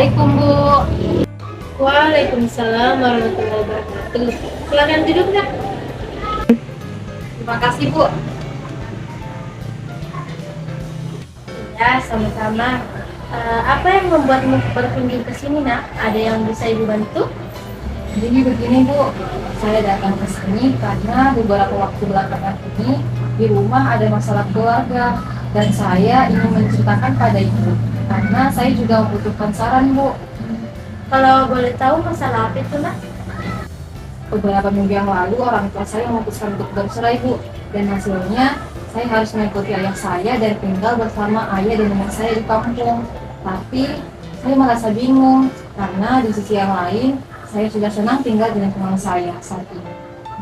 Assalamualaikum Bu. Waalaikumsalam warahmatullahi wabarakatuh. Silakan duduk ya. Terima kasih Bu. Ya, sama-sama. Apa yang membuatmu berkunjung ke sini, Nak? Ada yang bisa Ibu bantu? Jadi begini Bu, saya datang ke sini karena beberapa waktu belakangan ini di rumah ada masalah keluarga dan saya ingin menceritakan pada Ibu karena saya juga membutuhkan saran Bu. Kalau boleh tahu masalah apa itu, Nak? Beberapa minggu yang lalu orang tua saya memutuskan untuk bercerai Bu, dan hasilnya saya harus mengikuti ayah saya dan tinggal bersama ayah dan nenek saya di kampung. Tapi saya merasa bingung karena di sisi yang lain saya sudah senang tinggal di lingkungan saya saat ini.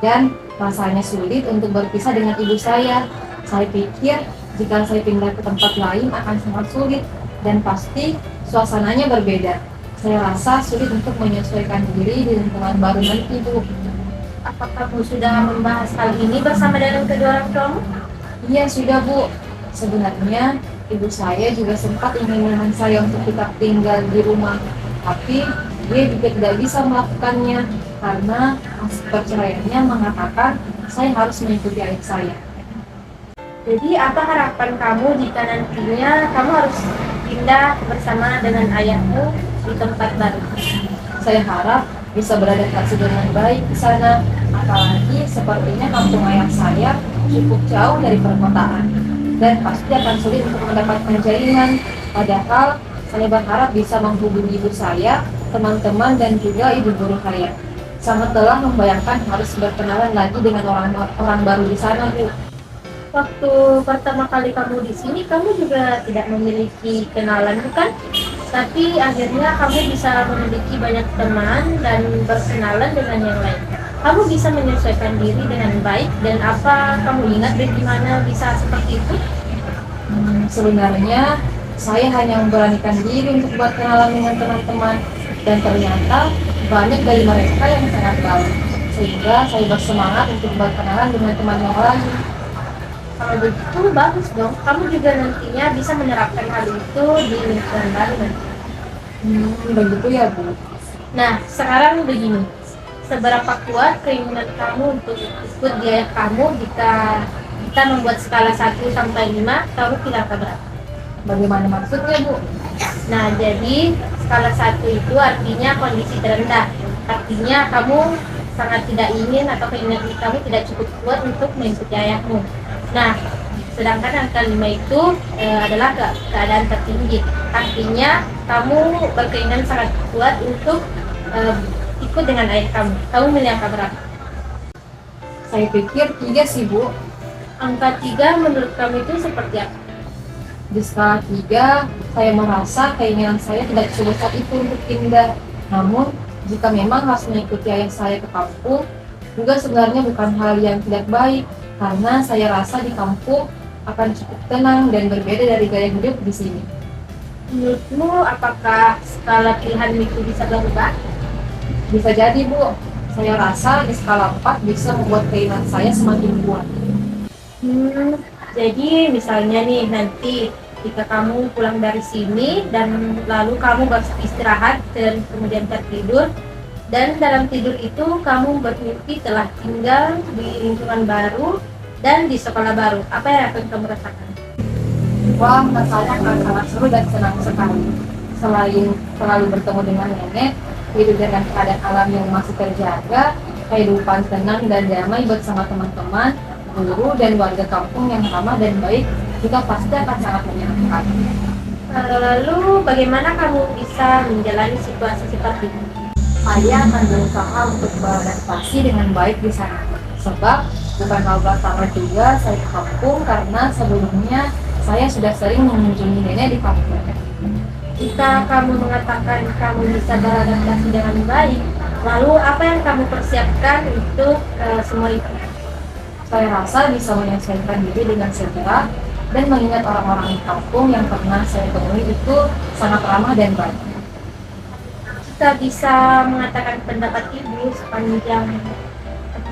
Dan rasanya sulit untuk berpisah dengan ibu saya. Saya pikir jika saya pindah ke tempat lain akan sangat sulit dan pasti suasananya berbeda. Saya rasa sulit untuk menyesuaikan diri di lingkungan baru nanti Bu. Apakah kamu sudah membahas hal ini bersama dengan kedua orang tuamu? Iya sudah Bu. Sebenarnya ibu saya juga sempat ingin menahan saya untuk tetap tinggal di rumah. Tapi dia juga tidak bisa melakukannya karena hasil perceraiannya mengatakan saya harus mengikuti ayah saya. Jadi, apa harapan kamu jika nantinya kamu harus pindah bersama dengan ayahmu di tempat baru? Saya harap bisa beradaptasi dengan baik di sana. Apalagi sepertinya kampung ayah saya cukup jauh dari perkotaan dan pasti akan sulit untuk mendapatkan jaringan. Padahal saya berharap bisa menghubungi ibu saya, teman-teman, dan juga ibu guru saya. Sangat telah membayangkan harus berkenalan lagi dengan orang baru di sana, Bu. Waktu pertama kali kamu di sini, kamu juga tidak memiliki kenalan, bukan? Tapi akhirnya kamu bisa memiliki banyak teman dan berkenalan dengan yang lain. Kamu bisa menyesuaikan diri dengan baik, dan apa kamu ingat bagaimana bisa seperti itu? Sebenarnya saya hanya memberanikan diri untuk berkenalan dengan teman-teman dan ternyata banyak dari mereka yang sangat baik. Sehingga saya bersemangat untuk berkenalan dengan teman yang lain. Kalau begitu, bagus dong. Kamu juga nantinya bisa menerapkan hal itu di lingkungan baru nanti. Begitu ya Bu. Nah, sekarang begini. Seberapa kuat keinginan kamu untuk ikut di ayah kamu jika kita membuat skala 1 sampai 5, kamu kira berapa? Bagaimana maksudnya Bu? Nah, jadi skala 1 itu artinya kondisi terendah. Artinya kamu sangat tidak ingin atau keinginan kamu tidak cukup kuat untuk mengikuti ayahmu. Nah, sedangkan angka 5 itu adalah keadaan tertinggi. Artinya kamu berkeinginan sangat kuat untuk ikut dengan ayah kamu. Kamu milih angka berapa? Saya pikir 3 sih Bu. Angka 3 menurut kamu itu seperti apa? Di skala 3, saya merasa keinginan saya tidak sebesar itu untuk pindah. Namun, jika memang harus mengikuti ayah saya ke kampung, juga sebenarnya bukan hal yang tidak baik, karena saya rasa di kampung akan cukup tenang dan berbeda dari gaya hidup di sini. Menurutmu apakah skala pilihan itu bisa berubah? Bisa jadi Bu, saya rasa di skala 4 bisa membuat keinginan saya semakin kuat. Jadi misalnya nih nanti jika kamu pulang dari sini dan lalu kamu beristirahat dan kemudian tertidur, dan dalam tidur itu kamu bermimpi telah tinggal di lingkungan baru dan di sekolah baru, apa yang akan kamu rasakan? Wah, rasanya akan sangat seru dan senang sekali. Selain selalu bertemu dengan nenek, hidup dengan keadaan alam yang masih terjaga, kehidupan tenang dan damai bersama teman-teman, guru, dan warga kampung yang ramah dan baik juga pasti akan sangat menyenangkan. Lalu bagaimana kamu bisa menjalani situasi seperti ini? Saya akan berusaha untuk beradaptasi dengan baik di sana. Sebab bukan hal pertama juga saya ke kampung karena sebelumnya saya sudah sering mengunjungi nenek di kampung. Jika kamu mengatakan kamu bisa beradaptasi dengan baik, lalu apa yang kamu persiapkan untuk semua itu? Saya rasa bisa menyesuaikan diri dengan segera dan mengingat orang-orang di kampung yang pernah saya temui itu sangat ramah dan baik. Kita bisa mengatakan pendapat ibu sepanjang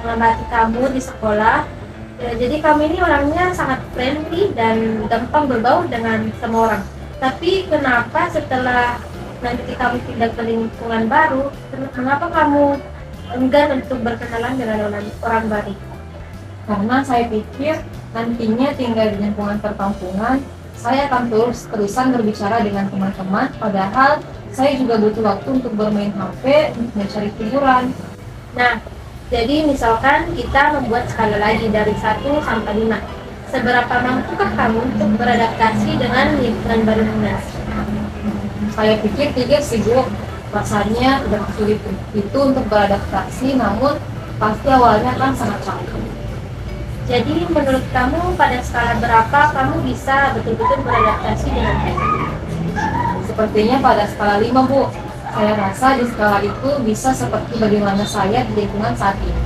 mengamati kamu di sekolah. Ya, jadi kamu ini orangnya sangat friendly dan gampang berbaur dengan semua orang. Tapi kenapa setelah nanti kamu pindah ke lingkungan baru, mengapa kamu enggan untuk berkenalan dengan orang baru? Karena saya pikir nantinya tinggal di lingkungan perkampungan, saya akan terusan berbicara dengan teman-teman, padahal saya juga butuh waktu untuk bermain HP, untuk mencari hiburan. Nah, jadi misalkan kita membuat skala lagi dari 1 sampai 5. Seberapa mampukah kamu untuk beradaptasi dengan lingkungan baru Munas? Saya pikir 3 sih Bu, rasanya tidak sulit itu untuk beradaptasi, namun pasti awalnya kan sangat capek. Jadi menurut kamu pada skala berapa kamu bisa betul-betul beradaptasi dengan baik? Sepertinya pada skala 5 Bu, saya rasa di skala itu bisa seperti bagaimana saya di lingkungan saat ini.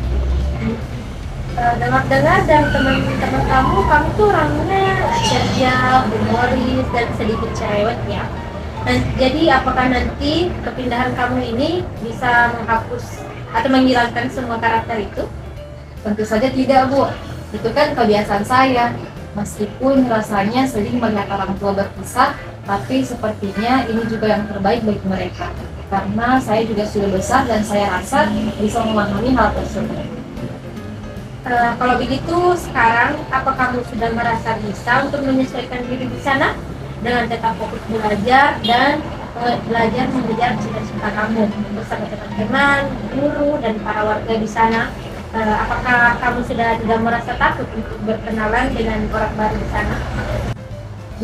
Dengar-dengar dan teman-teman kamu tuh orangnya ceria, humoris, dan sedikit cerewet ya. Dan jadi apakah nanti kepindahan kamu ini bisa menghapus atau menghilangkan semua karakter itu? Tentu saja tidak Bu, itu kan kebiasaan saya. Meskipun rasanya sering melihat orang tua berpisah, tapi sepertinya ini juga yang terbaik bagi mereka. Karena saya juga sudah besar dan saya rasa bisa memahami hal tersebut. Kalau begitu sekarang apa kamu sudah merasa bisa untuk menyesuaikan diri di sana dengan tetap fokus belajar dan belajar mengejar cita-cita kamu bersama teman-teman, guru dan para warga di sana? Apakah kamu sudah tidak merasa takut untuk berkenalan dengan orang baru di sana?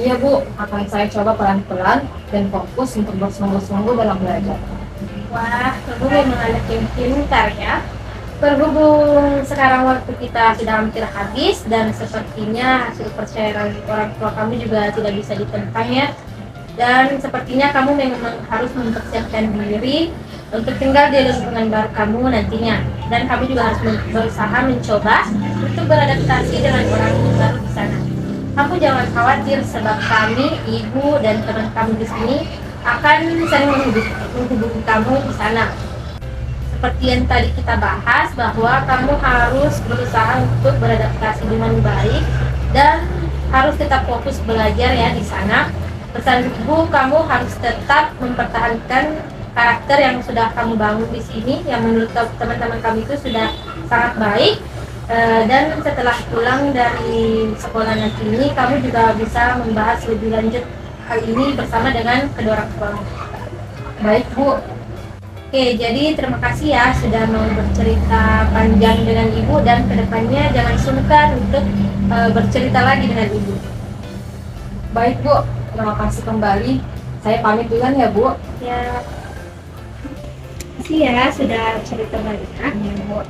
Iya Bu, akan saya coba pelan-pelan dan fokus untuk bersungguh-sungguh dalam belajar. Wah, kamu memang anak yang pintar ya. Berhubung sekarang waktu kita sudah hampir habis dan sepertinya hasil percayaan orang tua kamu juga tidak bisa ditentang ya. Dan sepertinya kamu memang harus mempersiapkan diri untuk tinggal di lingkungan baru kamu nantinya. Dan kamu juga harus berusaha mencoba untuk beradaptasi dengan orang baru di sana. Kamu jangan khawatir sebab kami, ibu dan teman kamu di sini akan sering menghubungi kamu di sana. Seperti yang tadi kita bahas bahwa kamu harus berusaha untuk beradaptasi dengan baik dan harus tetap fokus belajar ya di sana. Pesan ibu, kamu harus tetap mempertahankan karakter yang sudah kamu bangun di sini, yang menurut teman-teman kami itu sudah sangat baik. Dan setelah pulang dari sekolah nanti ini, kamu juga bisa membahas lebih lanjut hal ini bersama dengan kedua orang tuamu. Baik Bu. Oke, jadi terima kasih ya sudah mau bercerita panjang dengan ibu dan kedepannya jangan sungkan untuk bercerita lagi dengan ibu. Baik Bu, terima kasih kembali. Saya pamit duluan ya Bu. Ya, terima kasih ya sudah cerita banyak. Iya Bu.